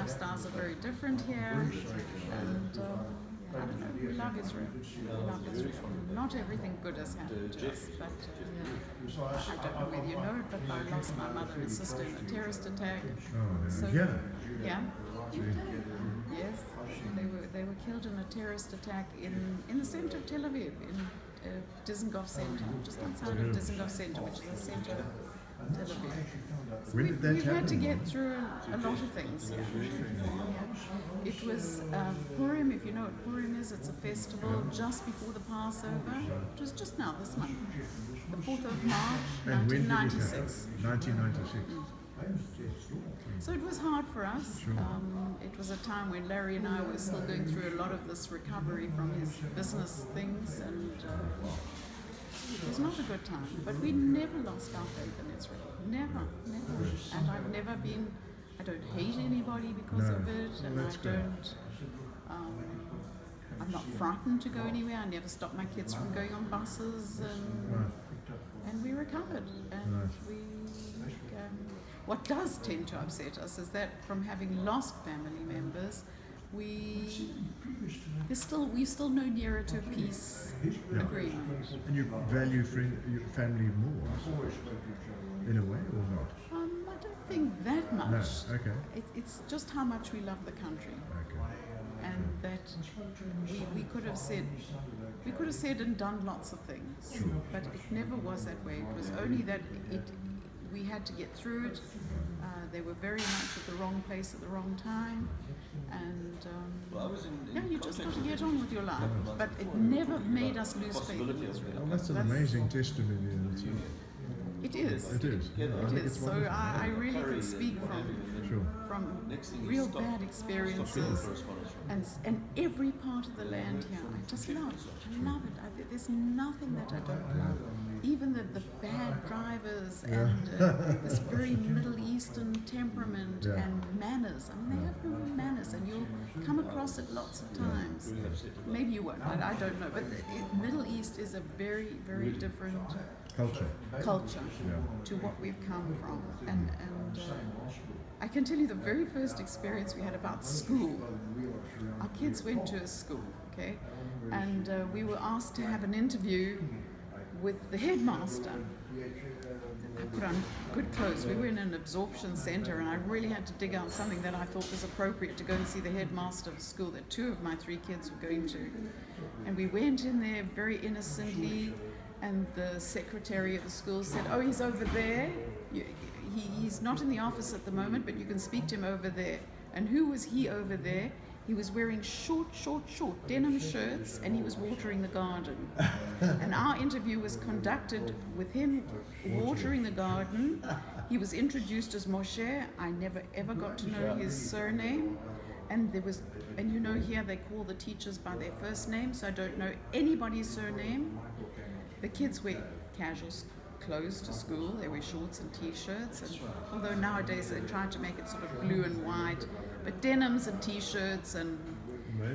lifestyles are very different here, and I don't know, we love Israel. We love Israel. Not everything good has happened to us, but I don't know whether you know it, but I lost my mother and sister in a terrorist attack. So, yeah. Yes, they were killed in a terrorist attack in the center of Tel Aviv, in Dizengoff Center, just outside of Dizengoff Center, which is the center of Tel Aviv. So When did that we've happen? had to get through a lot of things. It was Purim, if you know what Purim is. It's a festival just before the Passover. It was just now, this month, the 4th of March, And when did it 1996. happen? 1996. So it was hard for us. It was a time when Larry and I were still going through a lot of this recovery from his business things, and it was not a good time. But we never lost our faith in Israel. Never. And I don't hate anybody because of it, and I'm not frightened to go anywhere. I never stop my kids from going on buses, and we recovered. And what does tend to upset us is that from having lost family members, we still no nearer to a peace agreement. And you value your family more, I suppose, in a way, or not? I don't think that much. No, okay. It's just how much we love the country, and that we could have said and done lots of things, but it never was that way. It was only that we had to get through it. They were very much at the wrong place at the wrong time, and you just got to get on with your life. But it never made us lose faith in Israel. Well, that's an amazing testimony in itself. It is. It is. It is. So I really can speak from real bad experiences, and every part of the land here. I just love it. I love it. There's nothing that I don't love. Even the bad drivers and this very Middle Eastern temperament and manners. I mean, they have real manners, and you'll come across it lots of times. Maybe you won't. I don't know. But the Middle East is a very, very different culture to what we've come from, and I can tell you the very first experience we had about school. Our kids went to a school, okay, and we were asked to have an interview with the headmaster. I put on good clothes. We were in an absorption center, and I really had to dig out something that I thought was appropriate to go and see the headmaster of the school that 2 of my 3 kids were going to. And we went in there very innocently, and the secretary of the school said, "Oh, he's over there. He's not in the office at the moment, but you can speak to him over there." And who was he over there? He was wearing short denim shirts, and he was watering the garden. And our interview was conducted with him watering the garden. He was introduced as Moshe. I never ever got to know his surname. And you know, here they call the teachers by their first name, so I don't know anybody's surname. The kids wear casual clothes to school. They wear shorts and t-shirts, and although nowadays they try to make it sort of blue and white, but denims and t-shirts, and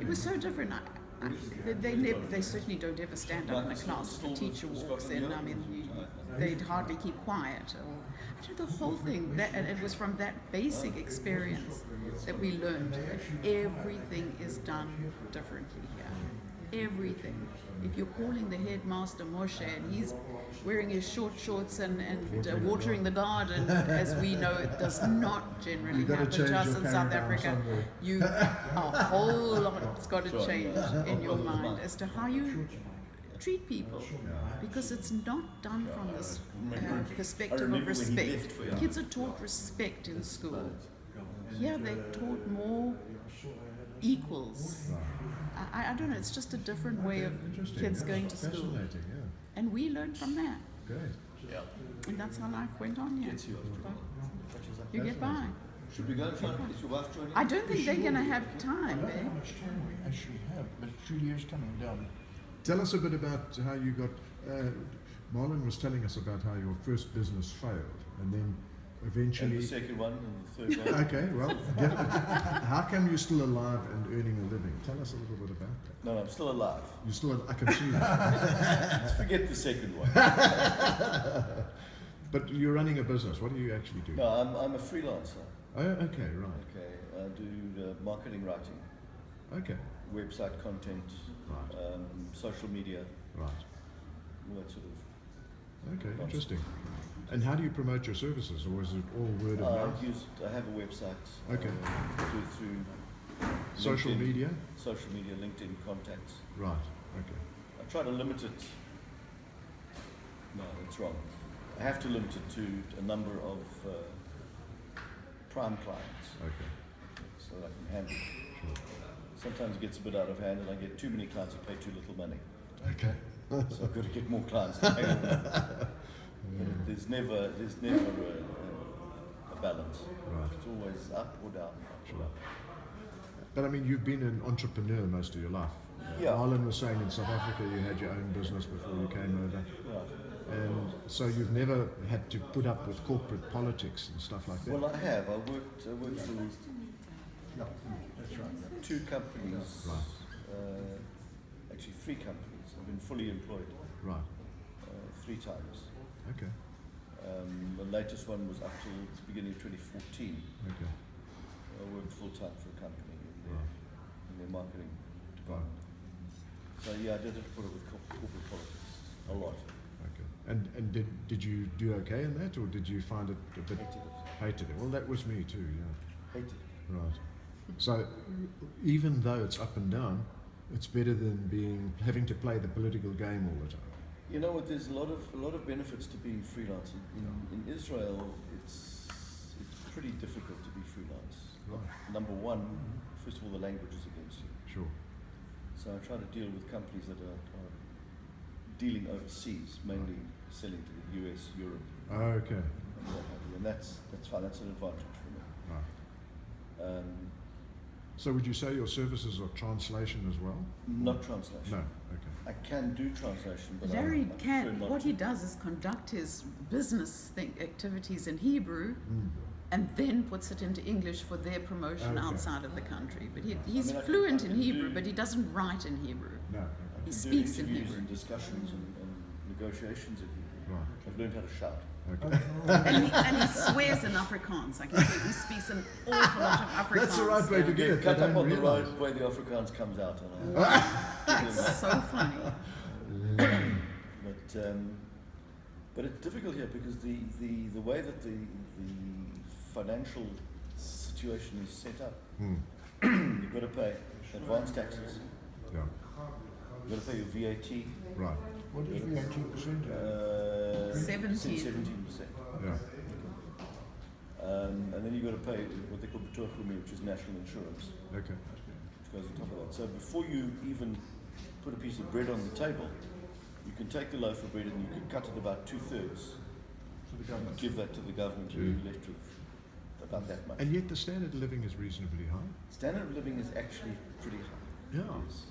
it was so different. They certainly don't ever stand up in a class if a teacher walks in. I mean, they'd hardly keep quiet. I don't know, the whole thing, and it was from that basic experience that we learned that everything is done differently here. Everything. If you're calling the headmaster Moshe and he's wearing his shorts and watering the garden, as we know, it does not generally happen to us in South Africa. A whole lot's got to change in your mind as to how you treat people, because it's not done from this perspective of respect. Kids are taught respect in school. Here they're taught more equals. I don't know, it's just a different way of kids going to school. And we learned from that. Great. And that's how life went on here. You get by. Should we go and find is your wife joining? I don't think they're going to have time, I don't know eh? how much time we actually have, but Julia's coming down. Tell us a bit about how you got. Marlyn was telling us about how your first business failed, and then eventually. And the second one and the third one. Okay, well, how come you're still alive and earning a living? Tell us a little bit about that. No, I'm still alive. You're still. I can see that. Forget the second one. But you're running a business. What do you actually do? No, I'm a freelancer. Oh, okay, right. Okay. do marketing writing, Okay. website content, Right. social media, Right. all that sort of. Okay. Interesting. And how do you promote your services, or is it all word of mouth? I have a website. Okay. Do it through Social LinkedIn, media? social media, LinkedIn contacts. Right. Okay. I try to limit it. No, that's wrong. I have to limit it to a number of prime clients Okay. so that I can handle it. Sure. Sometimes it gets a bit out of hand and I get too many clients that pay too little money. Okay. So I've got to get more clients to pay more. But there's never a balance. Right. It's always up or down. Sure. But I mean, you've been an entrepreneur most of your life. Yeah. Marlyn was saying in South Africa you had your own business before you came over. Right. And so you've never had to put up with corporate politics and stuff like that? Well, I have. I worked for Yeah, that's right. 2 companies, Right. actually 3 companies. I've been fully employed Right. 3 times. Okay. The latest one was up till the beginning of 2014. Okay. I worked full time for a company in their marketing Right. department. So yeah, I did have to put it with corporate politics a lot. Okay. And did you do okay in that, or did you find it a bit hated it? Well, that was me too. Yeah. Hated it. Right. So even though it's up and down, it's better than having to play the political game all the time. You know what? There's a lot of benefits to being freelance. In Israel, it's pretty difficult to be freelance. Right. Number one, first of all, the language is against you. Sure. So I try to deal with companies that are dealing overseas, mainly selling to the US, Europe, Okay. and what have you. And that's fine. That's an advantage for me. Right. So would you say your services are translation as well? Not translation. No. Okay. I can do translation, but Larry I prefer not what to. he does is conduct his business activities in Hebrew Mm. and then puts it into English for their promotion Okay. outside of the country. But he's I can- fluent I in can Hebrew, do- but he doesn't write in Hebrew. No. I Okay. He can speaks do in interviews Hebrew. and discussions and negotiations in Hebrew. Right. I've learned how to shout. Okay. And he swears in Afrikaans. I can tell you, he speaks an awful lot of Afrikaans. That's the right way to do it. Cut I up don't on the realize. road where the Afrikaans comes out. And That's so funny. but it's difficult here because the way that the financial situation is set up, you've got to pay advance taxes, Yeah. you've got to pay your VAT. Right. What is VAT percent? 17%. Yeah. And then you've got to pay what they call Butchins, which is national insurance, Okay. which goes on top of that. So before you even put a piece of bread on the table, you can take the loaf of bread and you can cut it about 2/3, To the government. give that to the government, and you're left with about that much. And yet the standard of living is reasonably high. Standard of living is actually pretty high. Yeah. Yes.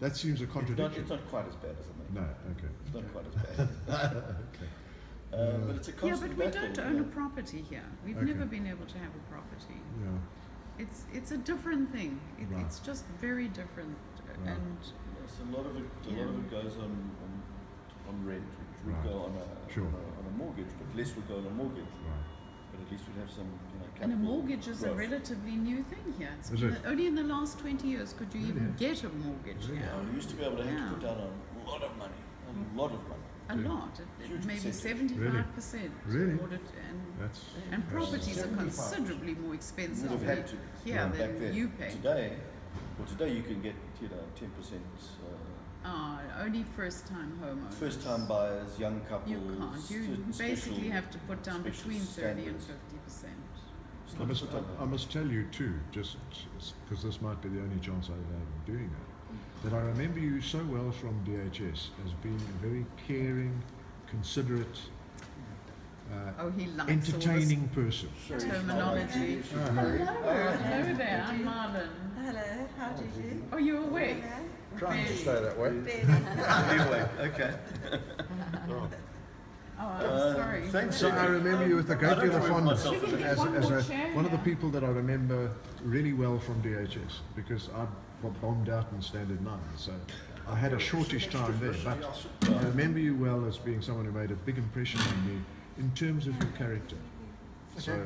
That seems a contradiction. It's not quite as bad as I mean. No. Okay. It's not quite as bad. Okay. But it's a Yeah, constant but we battle. don't own a property here. We've Okay. never been able to have a property. Yeah. It's a different thing. Right. It's just very different. Right. And Yes, a lot of it goes on rent, which would Right. go on Sure. on a mortgage, but less would go on a mortgage. Right. But at least we'd have some, and a capital mortgage is a growth. relatively new thing here. It's Is been it? only in the last 20 years could you even Really? get a mortgage Really? here. We used to be able to have Yeah. to put down a lot of money, a lot of money. A Yeah. lot, Huge maybe percentage. 75%. Really? in order to- That's. and properties are 75. considerably more You expensive would have had to here Yeah. back than then. you pay. Today you can get 10%. Only first-time homeowners. First-time buyers, young couples. You can't. You certain basically special- have to put down special between 30 and standards. 50%. It's I not must, put on I must tell you too, just because this might be the only chance I've had of doing it, that I remember you so well from DHS as being a very caring, considerate, Oh, he likes entertaining person. all this terminology. Hello there, I'm Marlyn. Hello, how do you do? Oh, you're awake? Trying to stay that way. Anyway, okay. Oh, I'm sorry. thanks. So I remember you with a great I don't deal of remember fondness myself as a- as, One as more a, chair one of the here. people that I remember really well from DHS, because I got bombed out in Standard 9, so I had a shortish time there, but I remember you well as being someone who made a big impression on me in terms of your character. So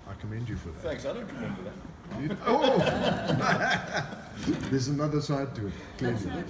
I commend you for that. Thanks, I don't remember that. Oh! There's another side to it, clearly. That's right.